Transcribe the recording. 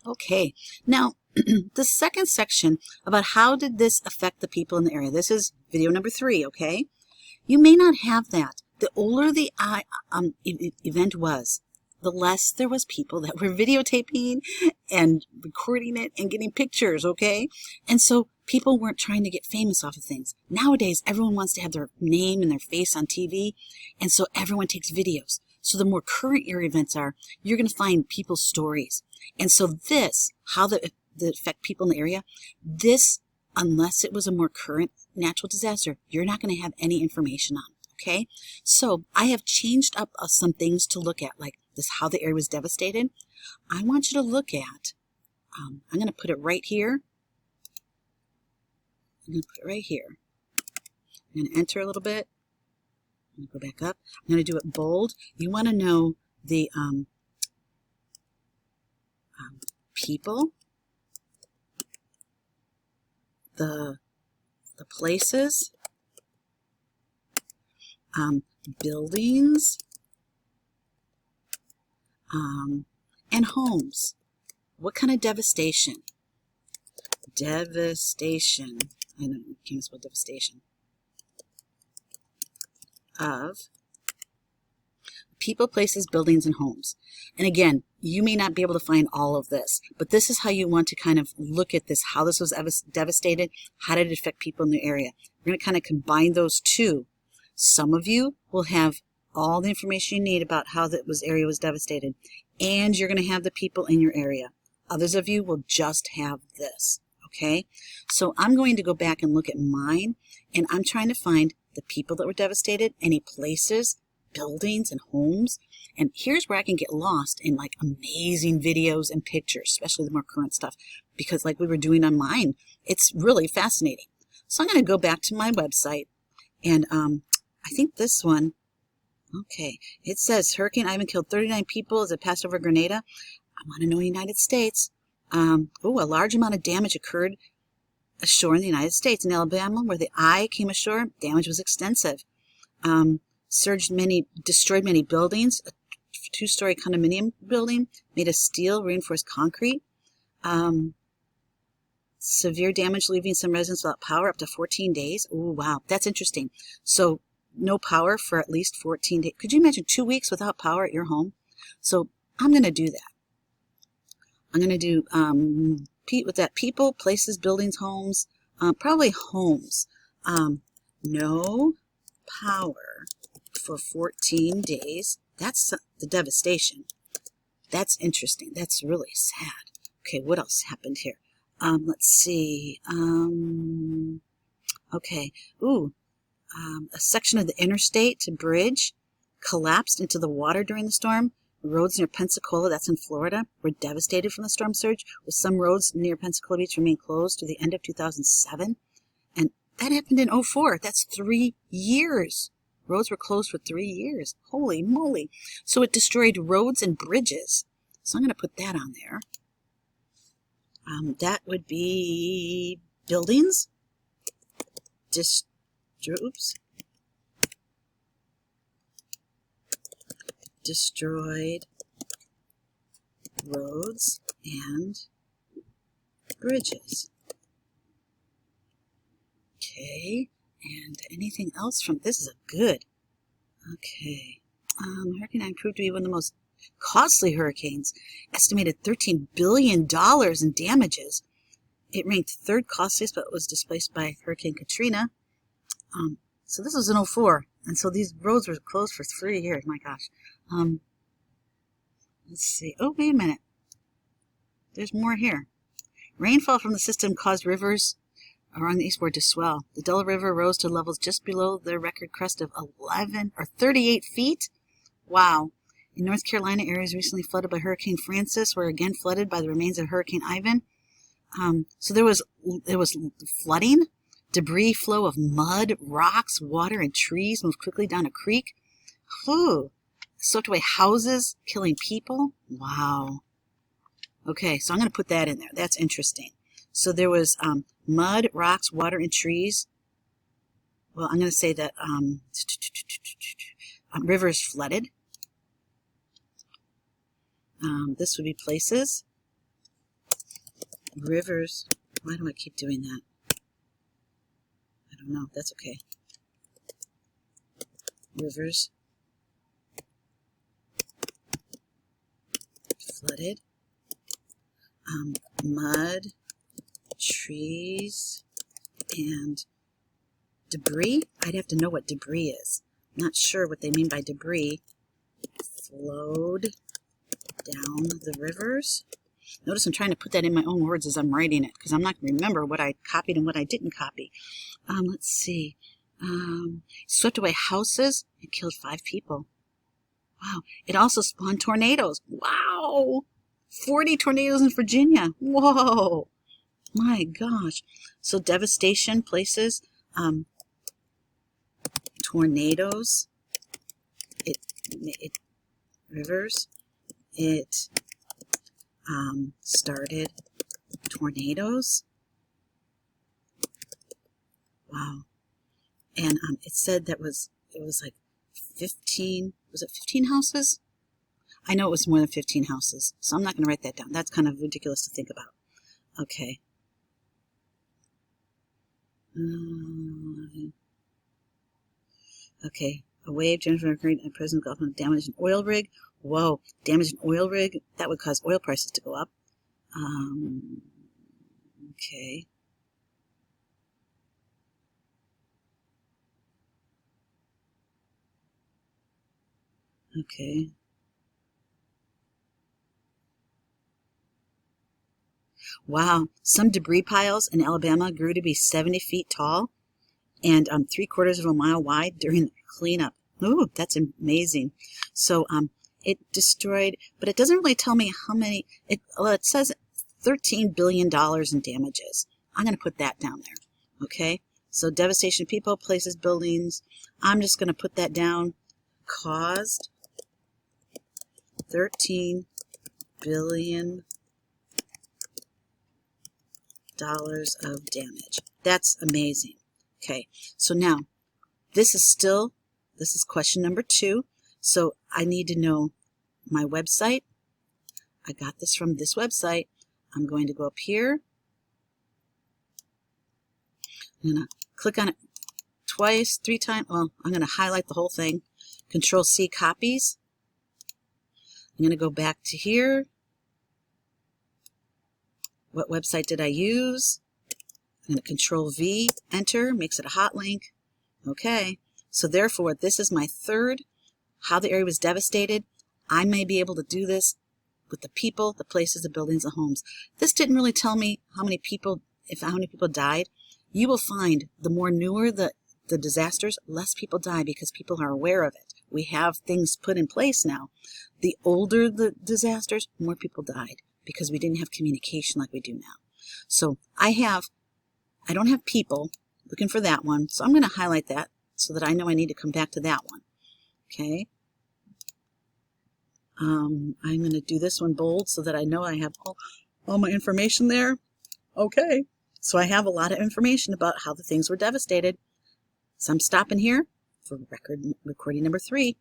Okay, now the second section about how did this affect the people in the area. This is video number 3, okay? You may not have that. The older the event was, the less there was people that were videotaping and recording it and getting pictures, okay? And so people weren't trying to get famous off of things. Nowadays, everyone wants to have their name and their face on TV, and so everyone takes videos. So the more current your events are, you're going to find people's stories. And so this, how that affect people in the area, this, unless it was a more current natural disaster, you're not going to have any information on. Okay, so I have changed up some things to look at, like this, how the area was devastated. I want you to look at, I'm going to put it right here. I'm going to put it right here. I'm going to enter a little bit. I'm going to go back up. I'm going to do it bold. You want to know the people, the places, buildings, and homes. What kind of devastation? Devastation. I know you can't spell devastation. Of people, places, buildings, and homes. And again, you may not be able to find all of this, but this is how you want to kind of look at this, how this was devastated, how did it affect people in the area. We're going to kind of combine those two. Some of you will have all the information you need about how that area was devastated, and you're going to have the people in your area. Others of you will just have this, okay? So I'm going to go back and look at mine, and I'm trying to find the people that were devastated, any places, buildings, and homes. And here's where I can get lost in like amazing videos and pictures, especially the more current stuff, because like we were doing on mine, it's really fascinating. So I'm going to go back to my website, and I think this one, okay, it says Hurricane Ivan killed 39 people as it passed over Grenada. I want to know United States. A large amount of damage occurred ashore in the United States. In Alabama, where the eye came ashore, damage was extensive. Destroyed many buildings. A 2-story condominium building made of steel, reinforced concrete. Severe damage, leaving some residents without power up to 14 days. Oh, wow, that's interesting. So no power for at least 14 days. Could you imagine 2 weeks without power at your home? So I'm going to do that. I'm going to do with that people, places, buildings, homes, probably homes. No power for 14 days. That's the devastation. That's interesting. That's really sad. Okay, what else happened here? Let's see. Okay. A section of the interstate bridge collapsed into the water during the storm. Roads near Pensacola, that's in Florida, were devastated from the storm surge, with some roads near Pensacola Beach remain closed to the end of 2007. And that happened in 2004. That's 3 years. Roads were closed for 3 years. Holy moly. So it destroyed roads and bridges. So I'm going to put that on there. That would be buildings. Destroyed roads and bridges. Okay, and anything else from this is a good. Okay, Hurricane Ivan proved to be one of the most costly hurricanes, estimated $13 billion in damages. It ranked 3rd costliest, but was displaced by Hurricane Katrina. So this was in 2004, and so these roads were closed for 3 years. My gosh. Let's see. Oh, wait a minute. There's more here. Rainfall from the system caused rivers around the eastward to swell. The Delaware River rose to levels just below the record crest of 38 feet. Wow. In North Carolina, areas recently flooded by Hurricane Francis were again flooded by the remains of Hurricane Ivan. So there was flooding. Debris flow of mud, rocks, water, and trees moved quickly down a creek. Swept away houses, killing people. Wow. Okay, so I'm going to put that in there. That's interesting. So there was mud, rocks, water, and trees. Well, I'm going to say that rivers flooded. This would be places. Rivers. Why do I keep doing that? I don't know. That's okay. Rivers flooded. Mud, trees, and debris. I'd have to know what debris is. I'm not sure what they mean by debris. Flowed down the rivers. Notice I'm trying to put that in my own words as I'm writing it, because I'm not going to remember what I copied and what I didn't copy. Let's see. Swept away houses and killed 5 people. Wow. It also spawned tornadoes. Wow. 40 tornadoes in Virginia. Whoa. My gosh. So devastation places. Tornadoes. It rivers. It started tornadoes. Wow. And it said that it was like 15, was it 15 houses? I know it was more than 15 houses, so I'm not going to write that down. That's kind of ridiculous to think about. Okay. Okay. A wave, Jennifer Green, and President Gulf damaged an oil rig. Whoa. Damaged an oil rig? That would cause oil prices to go up. Okay. Okay. Wow. Some debris piles in Alabama grew to be 70 feet tall and 3/4 of a mile wide during the cleanup. Ooh, that's amazing. So it destroyed, but it doesn't really tell me how many. It says $13 billion in damages. I'm going to put that down there. Okay. So devastation, people, places, buildings. I'm just going to put that down. Caused $13 billion of damage. That's amazing. Okay, so now this is question number 2. So I need to know my website. I got this from this website. I'm going to go up here. I'm going to click on it twice, 3 times. Well, I'm going to highlight the whole thing. Control C, copies. I'm going to go back to here. What website did I use? I'm going to Control V, enter, makes it a hot link. Okay, so therefore, this is my 3rd, how the area was devastated. I may be able to do this with the people, the places, the buildings, the homes. This didn't really tell me how many people died. You will find the more newer the disasters, less people die because people are aware of it. We have things put in place now. The older the disasters, more people died because we didn't have communication like we do now. So I don't have people looking for that one, so I'm going to highlight that so that I know I need to come back to that one. Okay. I'm going to do this one bold so that I know I have all my information there. Okay. So I have a lot of information about how the things were devastated. So I'm stopping here for recording number 3.